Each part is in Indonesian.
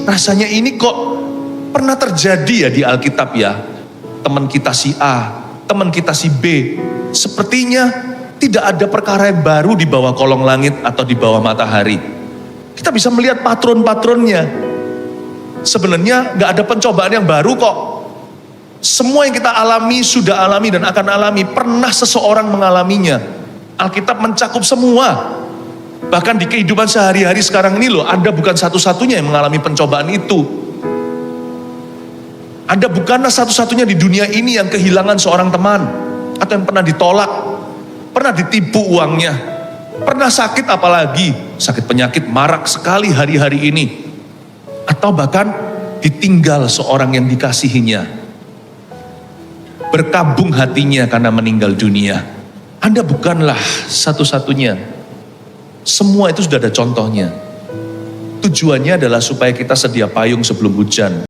Rasanya ini kok pernah terjadi ya di Alkitab ya. Teman kita si A, teman kita si B. Sepertinya tidak ada perkara yang baru di bawah kolong langit atau di bawah matahari. Kita bisa melihat patron-patronnya. Sebenarnya gak ada pencobaan yang baru kok. Semua yang kita alami, sudah alami dan akan alami, pernah seseorang mengalaminya. Alkitab mencakup semua. Bahkan di kehidupan sehari-hari sekarang ini loh, Anda bukan satu-satunya yang mengalami pencobaan itu. Anda bukanlah satu-satunya di dunia ini yang kehilangan seorang teman. Atau yang pernah ditolak, pernah ditipu uangnya, pernah sakit apalagi, sakit penyakit marak sekali hari-hari ini. Atau bahkan ditinggal seorang yang dikasihinya. Berkabung hatinya karena meninggal dunia. Anda bukanlah satu-satunya. Semua itu sudah ada contohnya. Tujuannya adalah supaya kita sedia payung sebelum hujan.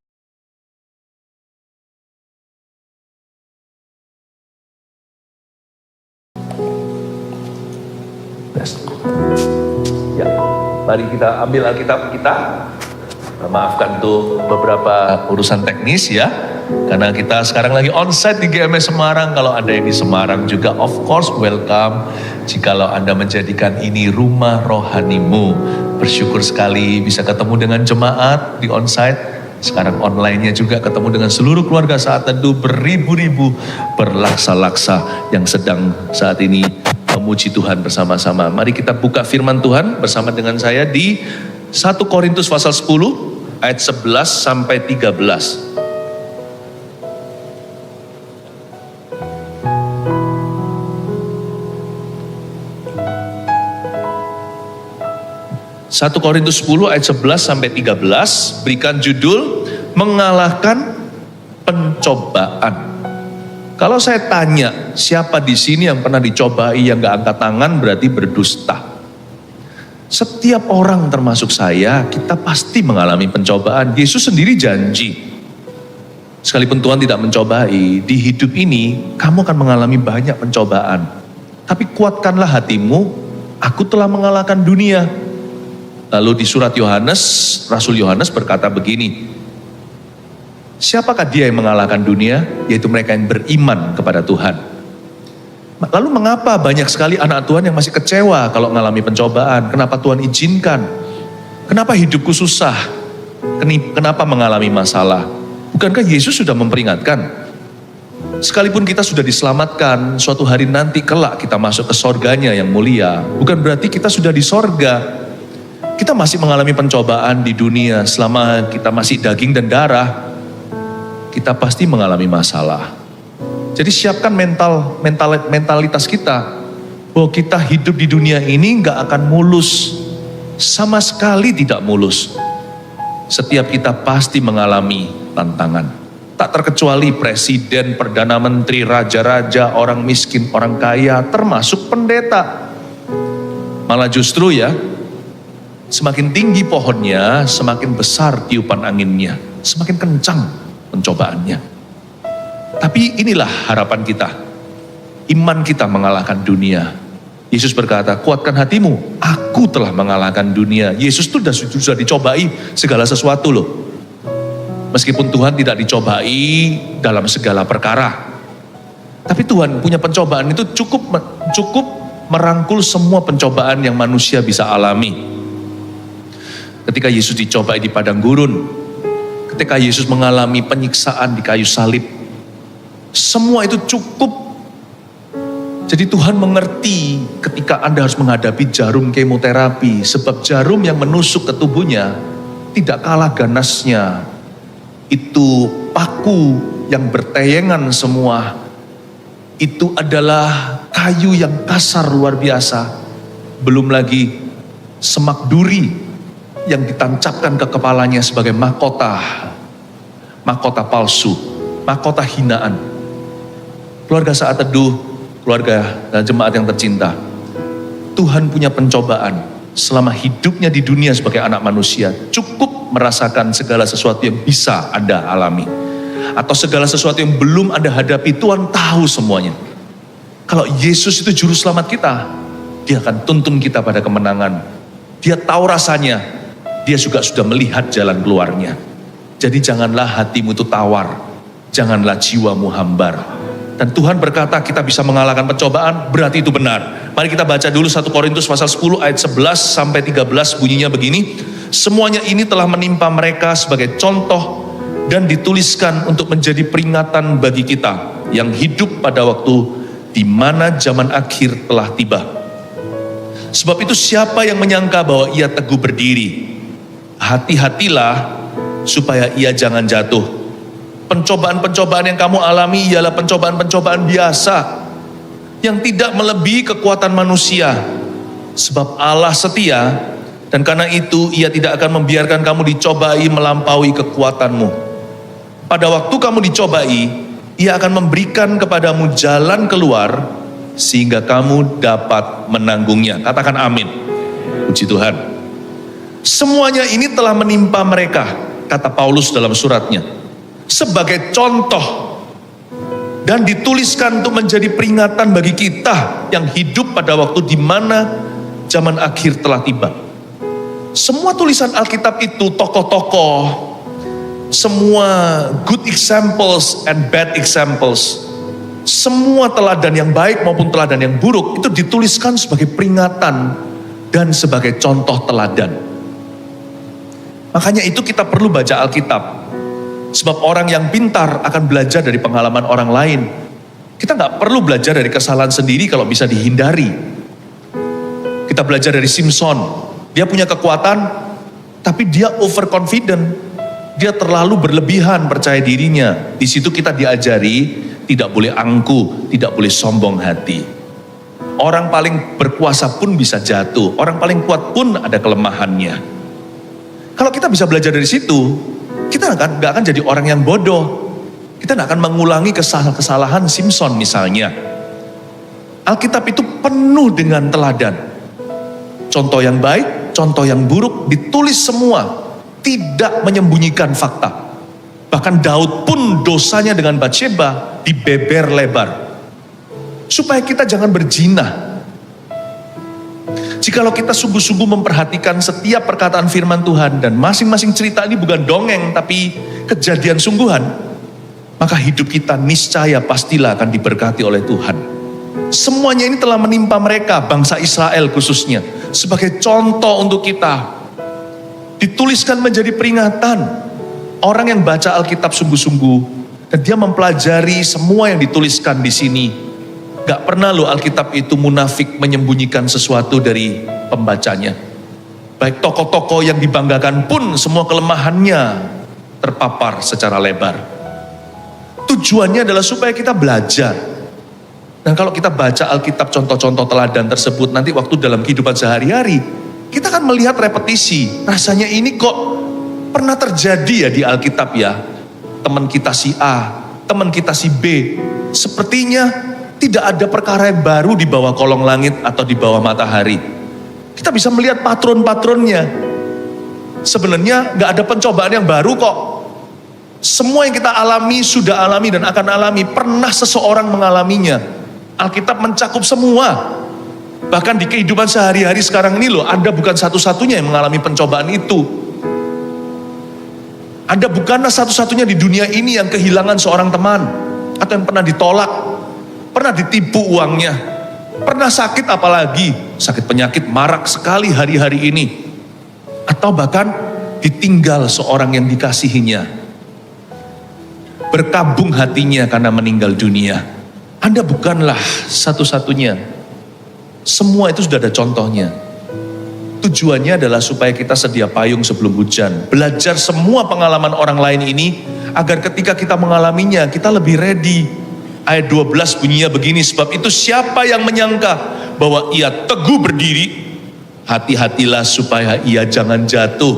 Ya, mari kita ambil Alkitab kita. Maafkan tuh beberapa urusan teknis ya. Karena kita sekarang lagi onsite di GMS Semarang. Kalau Anda yang di Semarang juga of course welcome. Jikalau Anda menjadikan ini rumah rohanimu. Bersyukur sekali bisa ketemu dengan jemaat di onsite. Sekarang online-nya juga ketemu dengan seluruh keluarga Saat Teduh. Beribu-ribu berlaksa-laksa yang sedang saat ini memuji Tuhan bersama-sama. Mari kita buka firman Tuhan bersama dengan saya di 1 Korintus pasal 10 ayat 11 sampai 13. 1 Korintus 10 ayat 11 sampai 13 berikan judul mengalahkan pencobaan. Kalau saya tanya siapa di sini yang pernah dicobai yang gak angkat tangan berarti berdusta. Setiap orang termasuk saya kita pasti mengalami pencobaan. Yesus sendiri janji. Sekalipun Tuhan tidak mencobai di hidup ini kamu akan mengalami banyak pencobaan. Tapi kuatkanlah hatimu, aku telah mengalahkan dunia. Lalu di surat Yohanes, Rasul Yohanes berkata begini, siapakah dia yang mengalahkan dunia? Yaitu mereka yang beriman kepada Tuhan. Lalu mengapa banyak sekali anak Tuhan yang masih kecewa kalau mengalami pencobaan? Kenapa Tuhan izinkan? Kenapa hidupku susah? Kenapa mengalami masalah? Bukankah Yesus sudah memperingatkan? Sekalipun kita sudah diselamatkan, suatu hari nanti kelak kita masuk ke sorganya yang mulia. Bukan berarti kita sudah di sorga. Kita masih mengalami pencobaan di dunia selama kita masih daging dan darah. Kita pasti mengalami masalah. Jadi siapkan mentalitas kita bahwa kita hidup di dunia ini gak akan mulus. Sama sekali tidak mulus. Setiap kita pasti mengalami tantangan. Tak terkecuali presiden, perdana menteri, raja-raja, orang miskin, orang kaya, termasuk pendeta. Malah justru ya, semakin tinggi pohonnya, semakin besar tiupan anginnya, semakin kencang pencobaannya. Tapi inilah harapan kita. Iman kita mengalahkan dunia. Yesus berkata, kuatkan hatimu, aku telah mengalahkan dunia. Yesus itu sudah dicobai segala sesuatu loh. Meskipun Tuhan tidak dicobai dalam segala perkara. Tapi Tuhan punya pencobaan itu cukup merangkul semua pencobaan yang manusia bisa alami. Ketika Yesus dicobai di padang gurun, ketika Yesus mengalami penyiksaan di kayu salib, semua itu cukup. Jadi Tuhan mengerti ketika Anda harus menghadapi jarum kemoterapi, sebab jarum yang menusuk ke tubuhnya tidak kalah ganasnya. Itu paku yang bertayangan semua. Itu adalah kayu yang kasar luar biasa. Belum lagi semak duri yang ditancapkan ke kepalanya sebagai mahkota palsu, mahkota hinaan. Keluarga Saat Teduh, keluarga dan jemaat yang tercinta, Tuhan punya pencobaan selama hidupnya di dunia sebagai anak manusia, cukup merasakan segala sesuatu yang bisa Anda alami. Atau segala sesuatu yang belum Anda hadapi, Tuhan tahu semuanya. Kalau Yesus itu juru selamat kita, Dia akan tuntun kita pada kemenangan. Dia tahu rasanya Dia juga sudah melihat jalan keluarnya. Jadi janganlah hatimu itu tawar, janganlah jiwamu hambar. Dan Tuhan berkata kita bisa mengalahkan pencobaan, berarti itu benar. Mari kita baca dulu 1 Korintus pasal 10 ayat 11 sampai 13, bunyinya begini. Semuanya ini telah menimpa mereka sebagai contoh dan dituliskan untuk menjadi peringatan bagi kita yang hidup pada waktu di mana zaman akhir telah tiba. Sebab itu siapa yang menyangka bahwa ia teguh berdiri, hati-hatilah supaya ia jangan jatuh. Pencobaan-pencobaan yang kamu alami ialah pencobaan-pencobaan biasa yang tidak melebihi kekuatan manusia. Sebab Allah setia dan karena itu ia tidak akan membiarkan kamu dicobai melampaui kekuatanmu. Pada waktu kamu dicobai, ia akan memberikan kepadamu jalan keluar sehingga kamu dapat menanggungnya. Katakan amin. Puji Tuhan. Semuanya ini telah menimpa mereka, kata Paulus dalam suratnya, sebagai contoh dan dituliskan untuk menjadi peringatan bagi kita yang hidup pada waktu di mana zaman akhir telah tiba. Semua tulisan Alkitab itu, tokoh-tokoh, semua good examples and bad examples, semua teladan yang baik maupun teladan yang buruk itu dituliskan sebagai peringatan dan sebagai contoh teladan. Makanya itu kita perlu baca Alkitab. Sebab orang yang pintar akan belajar dari pengalaman orang lain. Kita nggak perlu belajar dari kesalahan sendiri kalau bisa dihindari. Kita belajar dari Simpson. Dia punya kekuatan, tapi dia overconfident. Dia terlalu berlebihan percaya dirinya. Di situ kita diajari tidak boleh angkuh, tidak boleh sombong hati. Orang paling berkuasa pun bisa jatuh. Orang paling kuat pun ada kelemahannya. Kalau kita bisa belajar dari situ, kita nggak akan jadi orang yang bodoh. Kita nggak akan mengulangi kesalahan Simpson misalnya. Alkitab itu penuh dengan teladan. Contoh yang baik, contoh yang buruk, ditulis semua. Tidak menyembunyikan fakta. Bahkan Daud pun dosanya dengan Batsheba dibeber lebar. Supaya kita jangan berzina. Jikalau kita sungguh-sungguh memperhatikan setiap perkataan firman Tuhan dan masing-masing cerita ini bukan dongeng tapi kejadian sungguhan, maka hidup kita niscaya pastilah akan diberkati oleh Tuhan. Semuanya ini telah menimpa mereka, bangsa Israel khususnya, sebagai contoh untuk kita. Dituliskan menjadi peringatan. Orang yang baca Alkitab sungguh-sungguh dan dia mempelajari semua yang dituliskan di sini, gak pernah loh Alkitab itu munafik menyembunyikan sesuatu dari pembacanya. Baik tokoh-tokoh yang dibanggakan pun semua kelemahannya terpapar secara lebar. Tujuannya adalah supaya kita belajar. Dan kalau kita baca Alkitab contoh-contoh teladan tersebut, nanti waktu dalam kehidupan sehari-hari, kita akan melihat repetisi. Rasanya ini kok pernah terjadi ya di Alkitab ya. Teman kita si A, teman kita si B. Sepertinya tidak ada perkara yang baru di bawah kolong langit atau di bawah matahari. Kita bisa melihat patron-patronnya. Sebenarnya gak ada pencobaan yang baru kok. Semua yang kita alami, sudah alami dan akan alami, pernah seseorang mengalaminya. Alkitab mencakup semua. Bahkan di kehidupan sehari-hari sekarang ini loh, Anda bukan satu-satunya yang mengalami pencobaan itu. Anda bukanlah satu-satunya di dunia ini yang kehilangan seorang teman. Atau yang pernah ditolak. Pernah ditipu uangnya, pernah sakit apalagi, sakit penyakit marak sekali hari-hari ini. Atau bahkan ditinggal seorang yang dikasihinya. Berkabung hatinya karena meninggal dunia. Anda bukanlah satu-satunya. Semua itu sudah ada contohnya. Tujuannya adalah supaya kita sedia payung sebelum hujan. Belajar semua pengalaman orang lain ini, agar ketika kita mengalaminya, kita lebih ready. Ayat 12 bunyinya begini, sebab itu siapa yang menyangka bahwa ia teguh berdiri, hati-hatilah supaya ia jangan jatuh.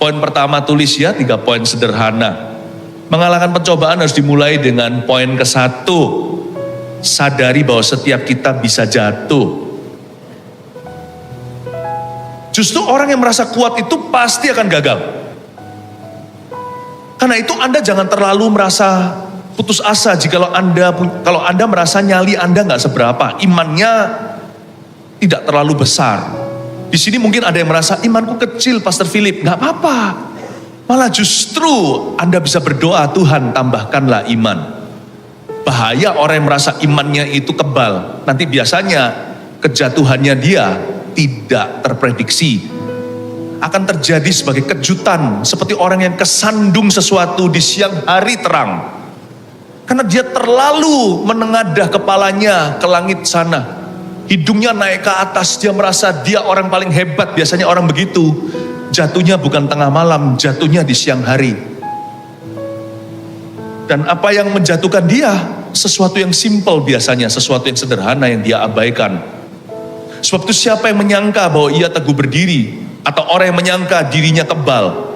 Poin pertama tulis ya, 3 poin sederhana. Mengalahkan pencobaan harus dimulai dengan poin ke-1. Sadari bahwa setiap kita bisa jatuh. Justru orang yang merasa kuat itu pasti akan gagal. Karena itu Anda jangan terlalu merasa putus asa kalau Anda merasa nyali Anda nggak seberapa, imannya tidak terlalu besar. Di sini mungkin ada yang merasa imanku kecil, Pastor Philip. Gak apa-apa. Malah justru Anda bisa berdoa, Tuhan tambahkanlah iman. Bahaya orang yang merasa imannya itu kebal. Nanti biasanya kejatuhannya dia tidak terprediksi. Akan terjadi sebagai kejutan. Seperti orang yang kesandung sesuatu di siang hari terang. Karena dia terlalu menengadah kepalanya ke langit sana. Hidungnya naik ke atas, dia merasa dia orang paling hebat. Biasanya orang begitu. Jatuhnya bukan tengah malam, jatuhnya di siang hari. Dan apa yang menjatuhkan dia? Sesuatu yang simpel biasanya, sesuatu yang sederhana yang dia abaikan. Sebab itu siapa yang menyangka bahwa ia teguh berdiri, atau orang yang menyangka dirinya kebal,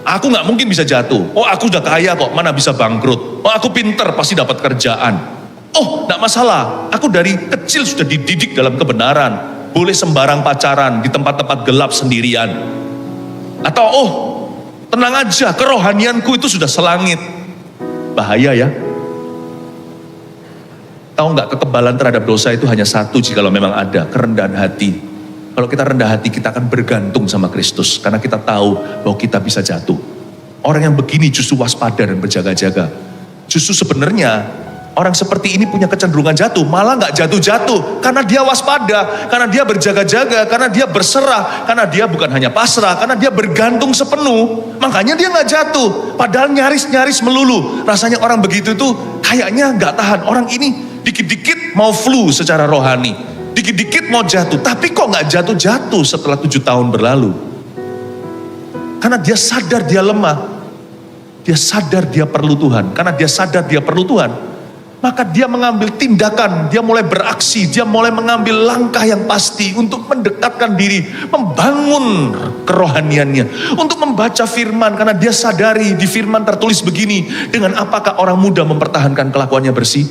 aku gak mungkin bisa jatuh. Oh, aku udah kaya kok, mana bisa bangkrut. Oh, aku pinter, pasti dapat kerjaan. Oh, gak masalah, aku dari kecil sudah dididik dalam kebenaran. Boleh sembarang pacaran di tempat-tempat gelap sendirian. Atau oh, tenang aja, kerohanianku itu sudah selangit. Bahaya ya. Tahu gak, kekebalan terhadap dosa itu hanya satu jikalau memang ada, kerendahan hati. Kalau kita rendah hati, kita akan bergantung sama Kristus. Karena kita tahu bahwa kita bisa jatuh. Orang yang begini justru waspada dan berjaga-jaga. Justru sebenarnya orang seperti ini punya kecenderungan jatuh, malah gak jatuh-jatuh. Karena dia waspada, karena dia berjaga-jaga, karena dia berserah, karena dia bukan hanya pasrah, karena dia bergantung sepenuh. Makanya dia gak jatuh, padahal nyaris-nyaris melulu. Rasanya orang begitu tuh kayaknya gak tahan. Orang ini dikit-dikit mau flu secara rohani, dikit-dikit mau jatuh, tapi kok gak jatuh-jatuh setelah 7 tahun berlalu. Karena dia sadar dia lemah, dia sadar dia perlu Tuhan. Karena dia sadar dia perlu Tuhan, maka dia mengambil tindakan, dia mulai beraksi, dia mulai mengambil langkah yang pasti untuk mendekatkan diri, membangun kerohaniannya, untuk membaca firman. Karena dia sadari di firman tertulis begini, dengan apakah orang muda mempertahankan kelakuannya bersih?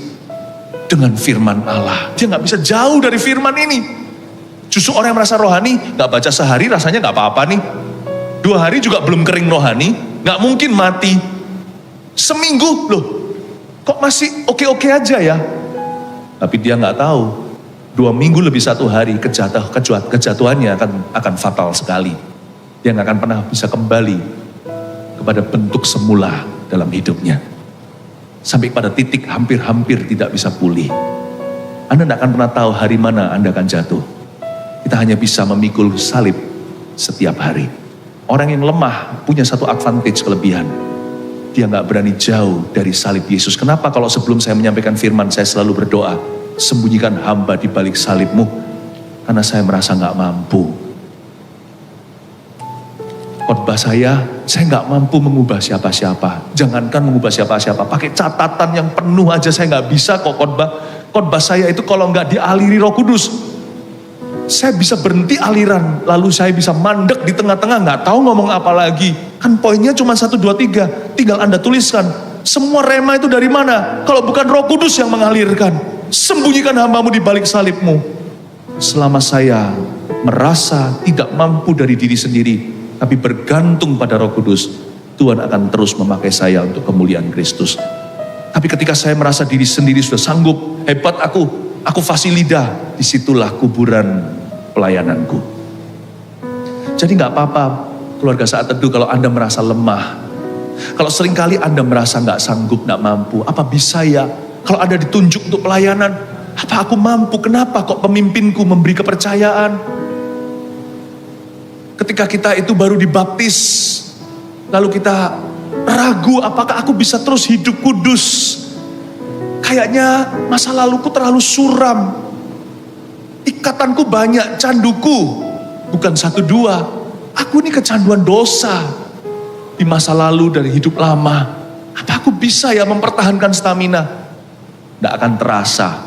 Dengan firman Allah. Dia gak bisa jauh dari firman ini. Justru orang yang merasa rohani, gak baca sehari rasanya gak apa-apa nih. 2 hari juga belum kering rohani, gak mungkin mati. Seminggu, loh kok masih oke-oke aja ya. Tapi dia gak tahu, 2 minggu lebih 1 hari kejatuhannya akan fatal sekali. Dia gak akan pernah bisa kembali kepada bentuk semula dalam hidupnya. Sampai pada titik hampir-hampir tidak bisa pulih. Anda tidak akan pernah tahu hari mana Anda akan jatuh. Kita hanya bisa memikul salib setiap hari. Orang yang lemah punya satu advantage, kelebihan. Dia gak berani jauh dari salib Yesus. Kenapa kalau sebelum saya menyampaikan firman saya selalu berdoa, sembunyikan hamba di balik salibmu. Karena saya merasa gak mampu. Khotbah saya gak mampu mengubah siapa-siapa. Jangankan mengubah siapa-siapa, pakai catatan yang penuh aja saya gak bisa kok khotbah. Khotbah saya itu kalau gak dialiri Roh Kudus, saya bisa berhenti aliran, lalu saya bisa mandek di tengah-tengah, gak tahu ngomong apa lagi. Kan poinnya cuma 1, 2, 3, tinggal Anda tuliskan. Semua rema itu dari mana? Kalau bukan Roh Kudus yang mengalirkan. Sembunyikan hambamu di balik salibmu. Selama saya merasa tidak mampu dari diri sendiri, tapi bergantung pada Roh Kudus, Tuhan akan terus memakai saya untuk kemuliaan Kristus. Tapi ketika saya merasa diri sendiri sudah sanggup, hebat aku fasilida, disitulah kuburan pelayananku. Jadi gak apa-apa keluarga Saat Teduh kalau Anda merasa lemah. Kalau seringkali Anda merasa gak sanggup, gak mampu, apa bisa ya? Kalau Anda ditunjuk untuk pelayanan, apa aku mampu? Kenapa kok pemimpinku memberi kepercayaan? Ketika kita itu baru dibaptis, lalu kita ragu apakah aku bisa terus hidup kudus. Kayaknya masa laluku terlalu suram. Ikatanku banyak, canduku bukan 1, 2. Aku ini kecanduan dosa di masa lalu dari hidup lama. Apa aku bisa ya mempertahankan stamina? Tidak akan terasa.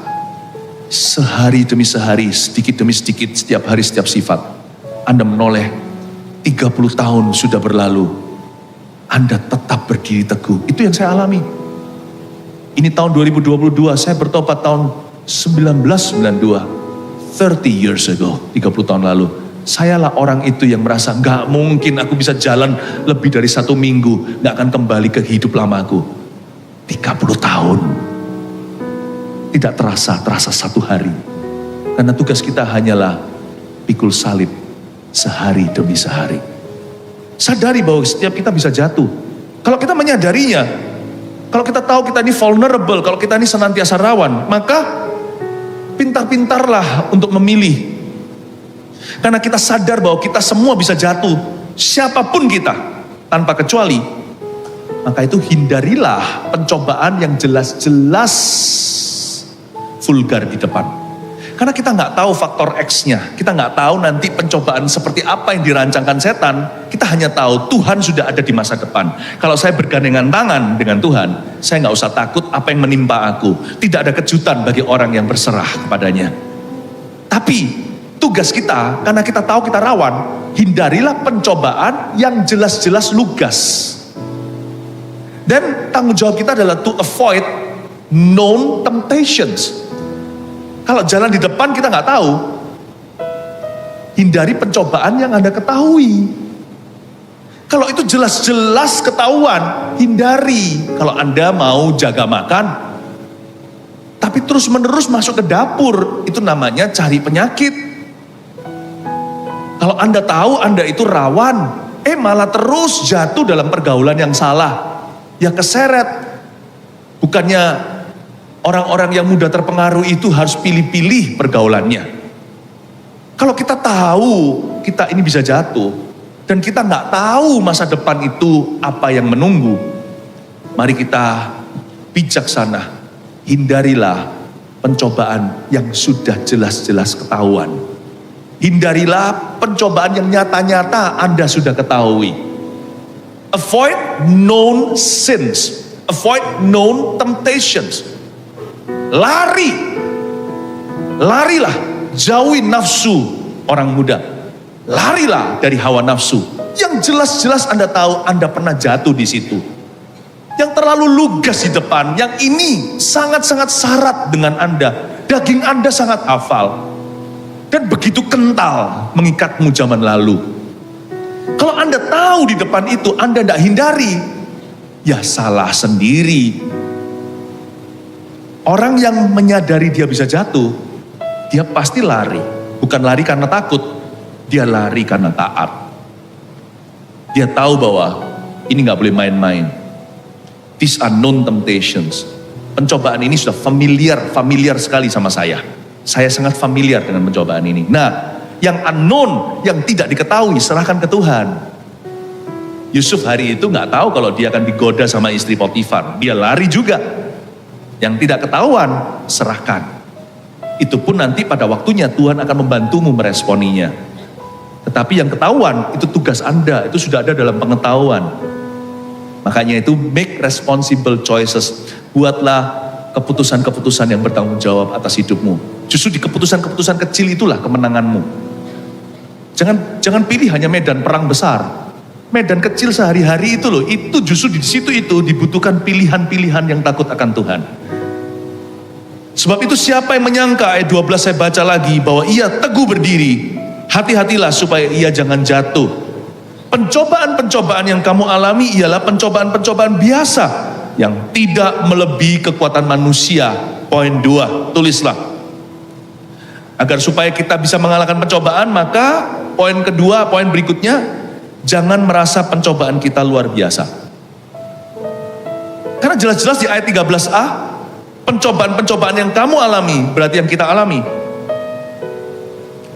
Sehari demi sehari, sedikit demi sedikit, setiap hari setiap sifat. Anda menoleh. 30 tahun sudah berlalu, Anda tetap berdiri teguh. Itu yang saya alami. Ini tahun 2022, saya bertobat tahun 1992, 30 years ago, 30 tahun lalu. Sayalah orang itu yang merasa gak mungkin aku bisa jalan lebih dari 1 minggu, gak akan kembali ke hidup lamaku. 30 tahun. Tidak terasa 1 hari. Karena tugas kita hanyalah pikul salib sehari demi sehari. Sadari bahwa setiap kita bisa jatuh. Kalau kita menyadarinya, kalau kita tahu kita ini vulnerable, kalau kita ini senantiasa rawan, maka pintar-pintarlah untuk memilih. Karena kita sadar bahwa kita semua bisa jatuh, siapapun kita, tanpa kecuali. Maka itu hindarilah pencobaan yang jelas-jelas vulgar di depan. Karena kita nggak tahu faktor X-nya, kita nggak tahu nanti pencobaan seperti apa yang dirancangkan setan. Kita hanya tahu Tuhan sudah ada di masa depan. Kalau saya bergandengan tangan dengan Tuhan, saya nggak usah takut apa yang menimpa aku. Tidak ada kejutan bagi orang yang berserah kepadanya. Tapi tugas kita, karena kita tahu kita rawan, hindarilah pencobaan yang jelas-jelas lugas. Dan tanggung jawab kita adalah to avoid known temptations. Kalau jalan di depan kita nggak tahu, hindari pencobaan yang Anda ketahui. Kalau itu jelas-jelas ketahuan, hindari. Kalau Anda mau jaga makan, tapi terus-menerus masuk ke dapur, itu namanya cari penyakit. Kalau Anda tahu Anda itu rawan, malah terus jatuh dalam pergaulan yang salah, ya keseret. Bukannya orang-orang yang mudah terpengaruh itu harus pilih-pilih pergaulannya. Kalau kita tahu kita ini bisa jatuh, dan kita nggak tahu masa depan itu apa yang menunggu, mari kita bijaksana, hindarilah pencobaan yang sudah jelas-jelas ketahuan. Hindarilah pencobaan yang nyata-nyata Anda sudah ketahui. Avoid known sins, avoid known temptations. Larilah, jauhi nafsu orang muda. Larilah dari hawa nafsu yang jelas-jelas Anda tahu Anda pernah jatuh di situ. Yang terlalu lugas di depan, yang ini sangat-sangat syarat dengan Anda. Daging Anda sangat hafal dan begitu kental mengikatmu zaman lalu. Kalau Anda tahu di depan itu Anda tidak hindari, ya salah sendiri. Orang yang menyadari dia bisa jatuh, dia pasti lari. Bukan lari karena takut, dia lari karena taat. Dia tahu bahwa ini gak boleh main-main. These are known temptations. Pencobaan ini sudah familiar sekali sama saya. Saya sangat familiar dengan pencobaan ini. Nah, yang unknown, yang tidak diketahui, serahkan ke Tuhan. Yusuf hari itu gak tahu kalau dia akan digoda sama istri Potifar. Dia lari juga. Yang tidak ketahuan, serahkan. Itu pun nanti pada waktunya Tuhan akan membantumu meresponinya. Tetapi yang ketahuan, itu tugas Anda, itu sudah ada dalam pengetahuan. Makanya itu make responsible choices. Buatlah keputusan-keputusan yang bertanggung jawab atas hidupmu. Justru di keputusan-keputusan kecil itulah kemenanganmu. Jangan pilih hanya medan perang besar. Medan kecil sehari-hari itu loh, itu justru di situ itu dibutuhkan pilihan-pilihan yang takut akan Tuhan. Sebab itu siapa yang menyangka, ayat 12 saya baca lagi, bahwa ia teguh berdiri, hati-hatilah supaya ia jangan jatuh. Pencobaan-pencobaan yang kamu alami ialah pencobaan-pencobaan biasa, yang tidak melebihi kekuatan manusia. Poin 2, tulislah. Agar supaya kita bisa mengalahkan pencobaan, maka poin kedua, poin berikutnya, jangan merasa pencobaan kita luar biasa. Karena jelas-jelas di ayat 13a, pencobaan-pencobaan yang kamu alami, berarti yang kita alami,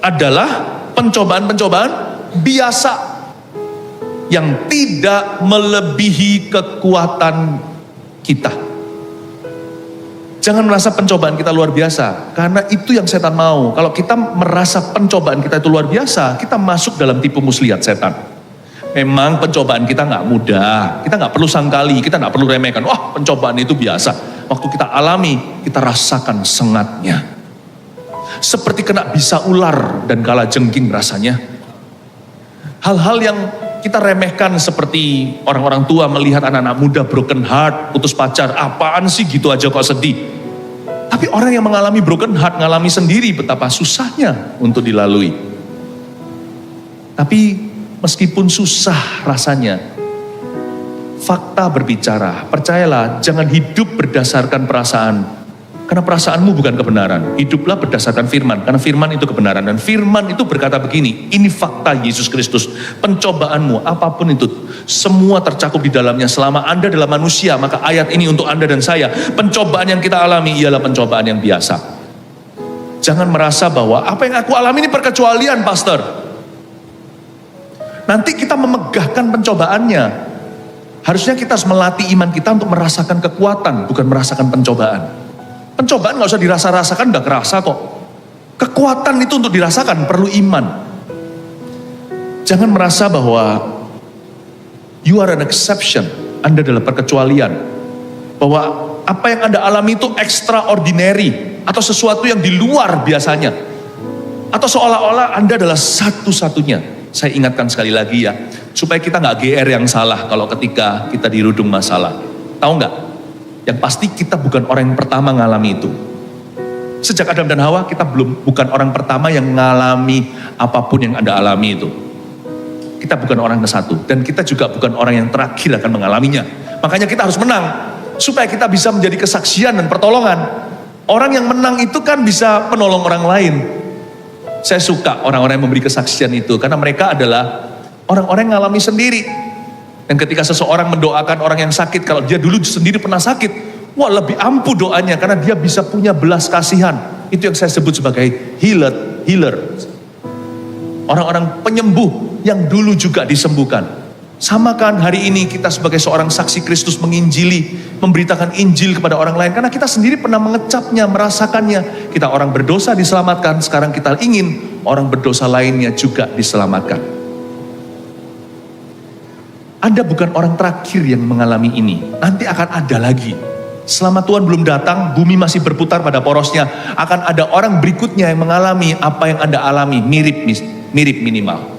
adalah pencobaan-pencobaan biasa yang tidak melebihi kekuatan kita. Jangan merasa pencobaan kita luar biasa, karena itu yang setan mau. Kalau kita merasa pencobaan kita itu luar biasa, kita masuk dalam tipu muslihat setan. Memang pencobaan kita nggak mudah, kita nggak perlu sangkali, kita nggak perlu remehkan. Wah, pencobaan itu biasa. Waktu kita alami, kita rasakan sengatnya. Seperti kena bisa ular dan kalajengking rasanya. Hal-hal yang kita remehkan seperti orang-orang tua melihat anak-anak muda broken heart, putus pacar. Apaan sih gitu aja kok sedih. Tapi orang yang mengalami broken heart, ngalami sendiri betapa susahnya untuk dilalui. Tapi meskipun susah rasanya, fakta berbicara. Percayalah, jangan hidup berdasarkan perasaan. Karena perasaanmu bukan kebenaran. Hiduplah berdasarkan firman, karena firman itu kebenaran. Dan firman itu berkata begini, ini fakta Yesus Kristus. Pencobaanmu, apapun itu, semua tercakup di dalamnya. Selama Anda adalah manusia, maka ayat ini untuk Anda dan saya. Pencobaan yang kita alami ialah pencobaan yang biasa. Jangan merasa bahwa apa yang aku alami ini perkecualian, pastor. Nanti kita memegahkan pencobaannya. Harusnya kita harus melatih iman kita untuk merasakan kekuatan, bukan merasakan pencobaan. Pencobaan gak usah dirasa-rasakan, udah kerasa kok. Kekuatan itu untuk dirasakan, perlu iman. Jangan merasa bahwa you are an exception, Anda adalah perkecualian. Bahwa apa yang Anda alami itu extraordinary, atau sesuatu yang di luar biasanya. Atau seolah-olah Anda adalah satu-satunya. Saya ingatkan sekali lagi ya, supaya kita gak GR yang salah kalau ketika kita dirudung masalah. Tahu gak? Yang pasti kita bukan orang yang pertama ngalami itu. Sejak Adam dan Hawa kita bukan orang pertama yang ngalami apapun yang Anda alami itu. Kita bukan orang ke satu. Dan kita juga bukan orang yang terakhir akan mengalaminya. Makanya kita harus menang. Supaya kita bisa menjadi kesaksian dan pertolongan. Orang yang menang itu kan bisa menolong orang lain. Saya suka orang-orang yang memberi kesaksian itu. Karena mereka adalah orang-orang yang ngalami sendiri. Dan ketika seseorang mendoakan orang yang sakit, kalau dia dulu sendiri pernah sakit, wah lebih ampuh doanya karena dia bisa punya belas kasihan. Itu yang saya sebut sebagai healer. Orang-orang penyembuh yang dulu juga disembuhkan. Sama kan hari ini kita sebagai seorang saksi Kristus menginjili, memberitakan Injil kepada orang lain. Karena kita sendiri pernah mengecapnya, merasakannya. Kita orang berdosa diselamatkan, sekarang kita ingin orang berdosa lainnya juga diselamatkan. Anda bukan orang terakhir yang mengalami ini. Nanti akan ada lagi. Selama Tuhan belum datang, bumi masih berputar pada porosnya. Akan ada orang berikutnya yang mengalami apa yang Anda alami. Mirip minimal.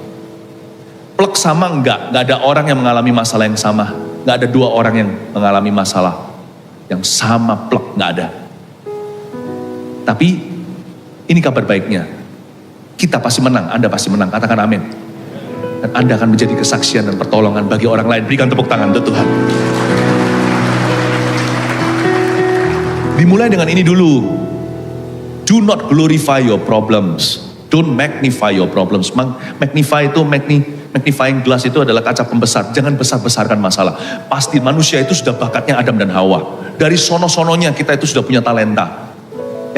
Plek sama enggak? Enggak ada orang yang mengalami masalah yang sama. Enggak ada dua orang yang mengalami masalah yang sama plek. Enggak ada. Tapi ini kabar baiknya. Kita pasti menang. Anda pasti menang. Katakan amin. Dan Anda akan menjadi kesaksian dan pertolongan bagi orang lain. Berikan tepuk tangan untuk Tuhan. Dimulai dengan ini dulu. Do not glorify your problems. Don't magnify your problems. Magnify itu, magnifying glass itu adalah kaca pembesar. Jangan besar-besarkan masalah. Pasti manusia itu sudah bakatnya Adam dan Hawa. Dari sono-sononya kita itu sudah punya talenta.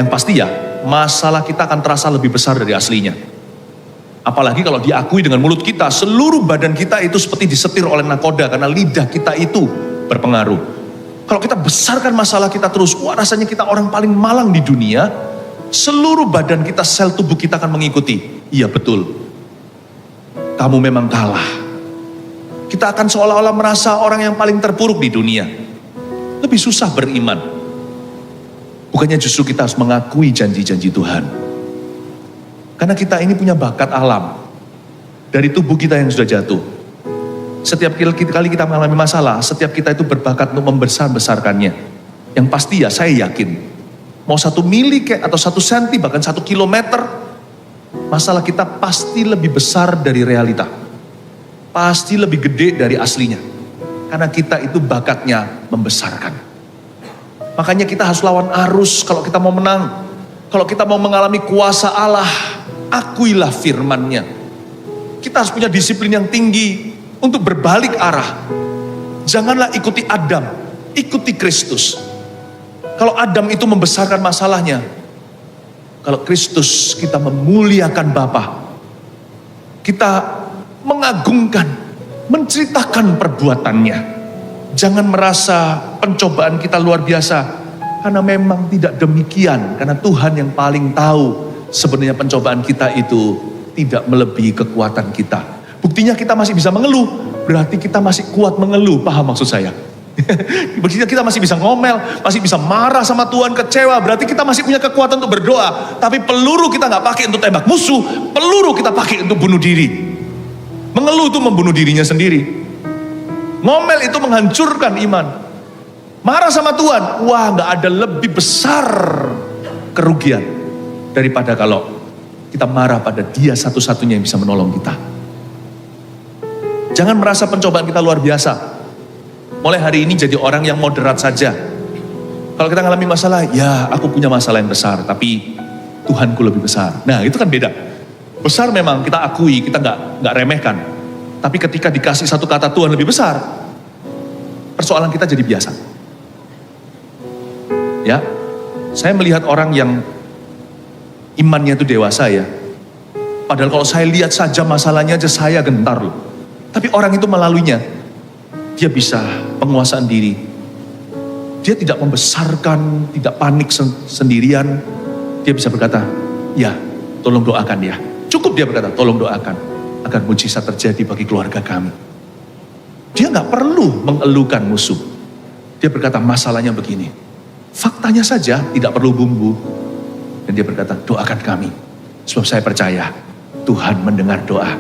Yang pasti ya, masalah kita akan terasa lebih besar dari aslinya. Apalagi kalau diakui dengan mulut kita, seluruh badan kita itu seperti disetir oleh nakoda karena lidah kita itu berpengaruh. Kalau kita besarkan masalah kita terus, wah rasanya kita orang paling malang di dunia, seluruh badan kita, sel tubuh kita akan mengikuti. Iya betul, kamu memang kalah. Kita akan seolah-olah merasa orang yang paling terpuruk di dunia. Lebih susah beriman. Bukannya justru kita harus mengakui janji-janji Tuhan. Karena kita ini punya bakat alam dari tubuh kita yang sudah jatuh. Setiap kali kita mengalami masalah, setiap kita itu berbakat untuk membesar-besarkannya. Yang pasti ya saya yakin, mau 1 mili atau 1 senti bahkan 1 kilometer, masalah kita pasti lebih besar dari realita. Pasti lebih gede dari aslinya. Karena kita itu bakatnya membesarkan. Makanya kita harus lawan arus kalau kita mau menang. Kalau kita mau mengalami kuasa Allah, akuilah firman-Nya. Kita harus punya disiplin yang tinggi untuk berbalik arah. Janganlah ikuti Adam, ikuti Kristus. Kalau Adam itu membesarkan masalahnya, kalau Kristus kita memuliakan Bapa, kita mengagungkan, menceritakan perbuatannya. Jangan merasa pencobaan kita luar biasa, karena memang tidak demikian. Karena Tuhan yang paling tahu sebenarnya pencobaan kita itu tidak melebihi kekuatan kita. Buktinya kita masih bisa mengeluh, berarti kita masih kuat mengeluh. Paham maksud saya? Buktinya kita masih bisa ngomel, masih bisa marah sama Tuhan, kecewa, berarti kita masih punya kekuatan untuk berdoa. Tapi peluru kita gak pakai untuk tembak musuh, peluru kita pakai untuk bunuh diri. Mengeluh itu membunuh dirinya sendiri. Ngomel itu menghancurkan iman. Marah sama Tuhan, wah gak ada lebih besar kerugian daripada kalau kita marah pada Dia satu-satunya yang bisa menolong kita. Jangan merasa pencobaan kita luar biasa. Mulai hari ini jadi orang yang moderat saja. Kalau kita ngalami masalah, ya aku punya masalah yang besar, tapi Tuhanku lebih besar. Nah itu kan beda. Besar memang kita akui, kita nggak remehkan. Tapi ketika dikasih satu kata Tuhan lebih besar, persoalan kita jadi biasa. Ya, saya melihat orang yang imannya itu dewasa ya. Padahal kalau saya lihat saja masalahnya aja saya gentar loh. Tapi orang itu melaluinya, dia bisa penguasaan diri. Dia tidak membesarkan, tidak panik sendirian. Dia bisa berkata, ya tolong doakan ya. Cukup dia berkata, tolong doakan agar mujizat terjadi bagi keluarga kami. Dia nggak perlu mengeluhkan musuh. Dia berkata masalahnya begini. Faktanya saja tidak perlu bumbu. Dan dia berkata, doakan kami. Sebab saya percaya Tuhan mendengar doa.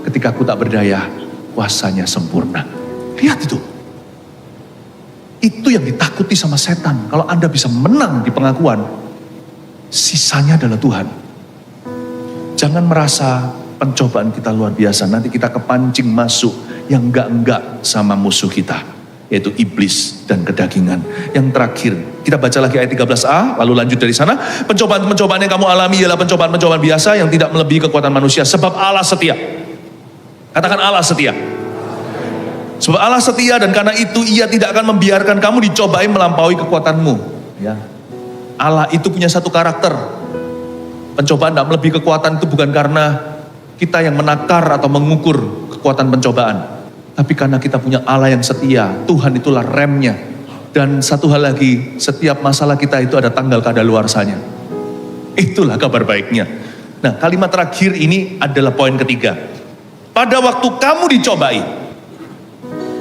Ketika aku tak berdaya, kuasanya sempurna. Lihat itu. Itu yang ditakuti sama setan. Kalau Anda bisa menang di pengakuan, sisanya adalah Tuhan. Jangan merasa pencobaan kita luar biasa. Nanti kita kepancing masuk yang enggak-enggak sama musuh kita. Yaitu iblis dan kedagingan. Yang terakhir, kita baca lagi ayat 13a, lalu lanjut dari sana. Pencobaan-pencobaan yang kamu alami ialah pencobaan-pencobaan biasa yang tidak melebihi kekuatan manusia. Sebab Allah setia. Katakan Allah setia. Sebab Allah setia dan karena itu ia tidak akan membiarkan kamu dicobai melampaui kekuatanmu. Ya. Allah itu punya satu karakter. Pencobaan tidak melebihi kekuatan itu bukan karena kita yang menakar atau mengukur kekuatan pencobaan. Tapi karena kita punya Allah yang setia. Tuhan itulah remnya. Dan satu hal lagi, setiap masalah kita itu ada tanggal kadaluarsanya. Itulah kabar baiknya. Nah, kalimat terakhir ini adalah poin ketiga. Pada waktu kamu dicobai,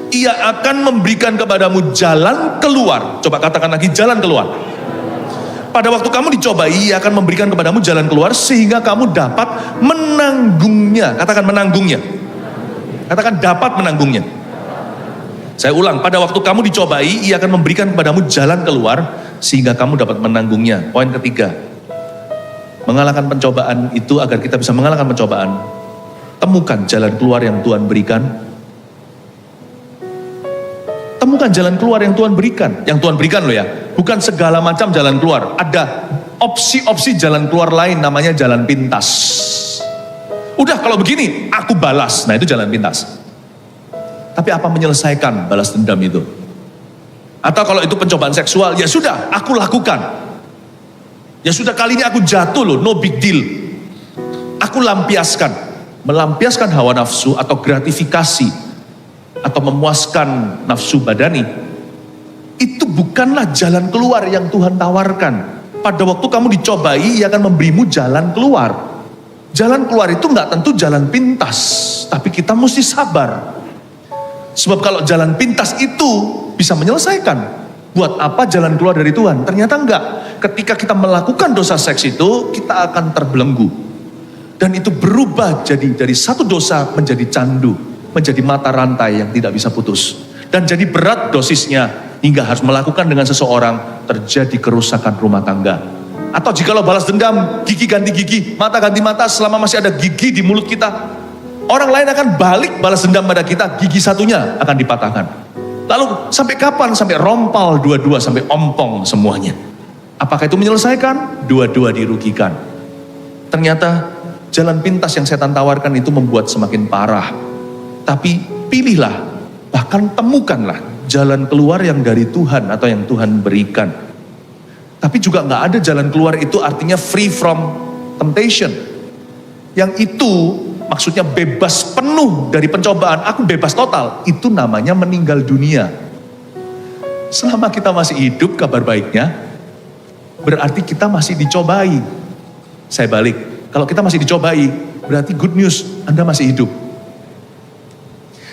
ia akan memberikan kepadamu jalan keluar. Coba katakan lagi, jalan keluar. Pada waktu kamu dicobai, ia akan memberikan kepadamu jalan keluar sehingga kamu dapat menanggungnya. Katakan menanggungnya. Katakan dapat menanggungnya. Saya ulang, pada waktu kamu dicobai, ia akan memberikan kepadamu jalan keluar sehingga kamu dapat menanggungnya. Poin ketiga, mengalahkan pencobaan itu agar kita bisa mengalahkan pencobaan. Temukan jalan keluar yang Tuhan berikan. Temukan jalan keluar yang Tuhan berikan. Yang Tuhan berikan loh ya. Bukan segala macam jalan keluar. Ada opsi-opsi jalan keluar lain namanya jalan pintas. Udah kalau begini aku balas. Nah itu jalan pintas. Tapi apa menyelesaikan balas dendam itu? Atau kalau itu pencobaan seksual, ya sudah aku lakukan. Ya sudah kali ini aku jatuh loh, no big deal. Aku lampiaskan. Melampiaskan hawa nafsu atau gratifikasi atau memuaskan nafsu badani, itu bukanlah jalan keluar yang Tuhan tawarkan. Pada waktu kamu dicobai, ia akan memberimu jalan keluar. Jalan keluar itu nggak tentu jalan pintas, tapi kita mesti sabar. Sebab kalau jalan pintas itu bisa menyelesaikan, buat apa jalan keluar dari Tuhan? Ternyata enggak. Ketika kita melakukan dosa seks itu, kita akan terbelenggu. Dan itu berubah jadi dari satu dosa menjadi candu. Menjadi mata rantai yang tidak bisa putus. Dan jadi berat dosisnya hingga harus melakukan dengan seseorang, terjadi kerusakan rumah tangga. Atau jikalau balas dendam, gigi ganti gigi, mata ganti mata, selama masih ada gigi di mulut kita, orang lain akan balik balas dendam pada kita, gigi satunya akan dipatahkan. Lalu sampai kapan? Sampai rompal dua-dua, sampai ompong semuanya. Apakah itu menyelesaikan? Dua-dua dirugikan. Ternyata jalan pintas yang setan tawarkan itu membuat semakin parah. Tapi pilihlah, bahkan temukanlah jalan keluar yang dari Tuhan atau yang Tuhan berikan. Tapi juga nggak ada jalan keluar itu artinya free from temptation. Yang itu maksudnya bebas penuh dari pencobaan, aku bebas total. Itu namanya meninggal dunia. Selama kita masih hidup, kabar baiknya, berarti kita masih dicobai. Saya balik, kalau kita masih dicobai, berarti good news, Anda masih hidup.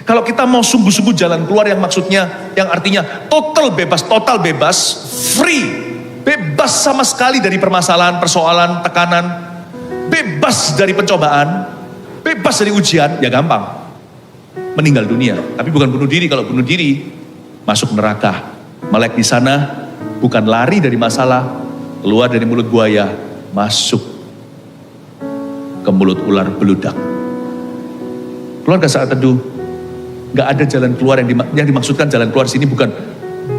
Kalau kita mau sungguh-sungguh jalan keluar yang maksudnya, yang artinya total bebas, free, bebas sama sekali dari permasalahan, persoalan, tekanan, bebas dari pencobaan, bebas dari ujian, ya gampang. Meninggal dunia, tapi bukan bunuh diri. Kalau bunuh diri, masuk neraka. Melek di sana, bukan lari dari masalah, keluar dari mulut buaya, masuk ke mulut ular beludak. Keluarga saat teduh, gak ada jalan keluar yang dimaksudkan jalan keluar sini bukan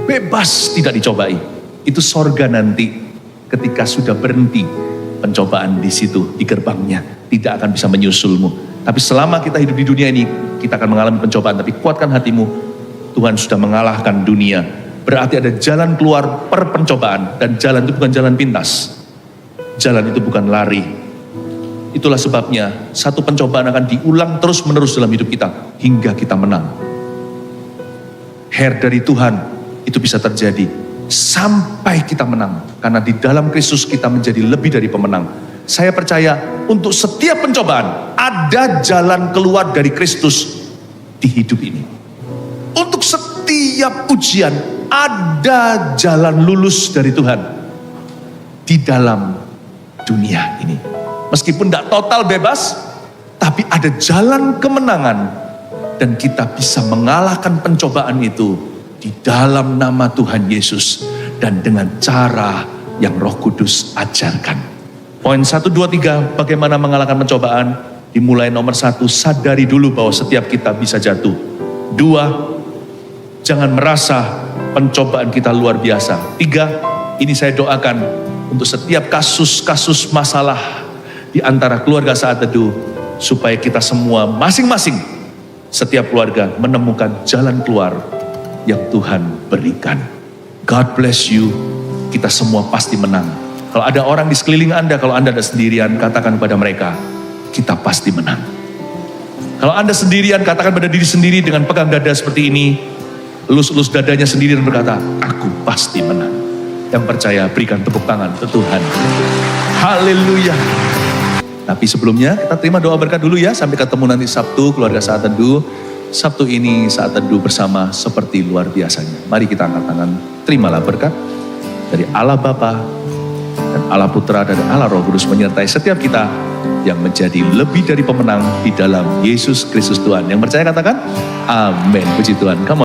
bebas tidak dicobai. Itu sorga nanti ketika sudah berhenti pencobaan di situ, di gerbangnya. Tidak akan bisa menyusulmu. Tapi selama kita hidup di dunia ini, kita akan mengalami pencobaan. Tapi kuatkan hatimu, Tuhan sudah mengalahkan dunia. Berarti ada jalan keluar per pencobaan. Dan jalan itu bukan jalan pintas. Jalan itu bukan lari. Itulah sebabnya satu pencobaan akan diulang terus menerus dalam hidup kita. Hingga kita menang. Hair dari Tuhan itu bisa terjadi sampai kita menang. Karena di dalam Kristus kita menjadi lebih dari pemenang. Saya percaya untuk setiap pencobaan ada jalan keluar dari Kristus di hidup ini. Untuk setiap ujian ada jalan lulus dari Tuhan di dalam dunia ini. Meskipun tidak total bebas, tapi ada jalan kemenangan dan kita bisa mengalahkan pencobaan itu di dalam nama Tuhan Yesus dan dengan cara yang Roh Kudus ajarkan. Poin 1, 2, 3, bagaimana mengalahkan pencobaan? Dimulai nomor 1, sadari dulu bahwa setiap kita bisa jatuh. 2, jangan merasa pencobaan kita luar biasa. 3, ini saya doakan untuk setiap kasus-kasus masalah di antara keluarga Saat Teduh, supaya kita semua masing-masing, setiap keluarga menemukan jalan keluar yang Tuhan berikan. God bless you, kita semua pasti menang. Kalau ada orang di sekeliling Anda, kalau Anda ada sendirian, katakan kepada mereka, kita pasti menang. Kalau Anda sendirian, katakan pada diri sendiri dengan pegang dada seperti ini, elus-elus dadanya sendiri dan berkata, aku pasti menang. Yang percaya berikan tepuk tangan ke Tuhan. Haleluya. Tapi sebelumnya kita terima doa berkat dulu ya. Sampai ketemu nanti Sabtu, keluarga Saat Teduh. Sabtu ini Saat Teduh bersama seperti luar biasanya. Mari kita angkat tangan, terimalah berkat dari Allah Bapa dan Allah Putra dan Allah Roh Kudus menyertai setiap kita yang menjadi lebih dari pemenang di dalam Yesus Kristus Tuhan. Yang percaya katakan, amin. Puji Tuhan. Come on.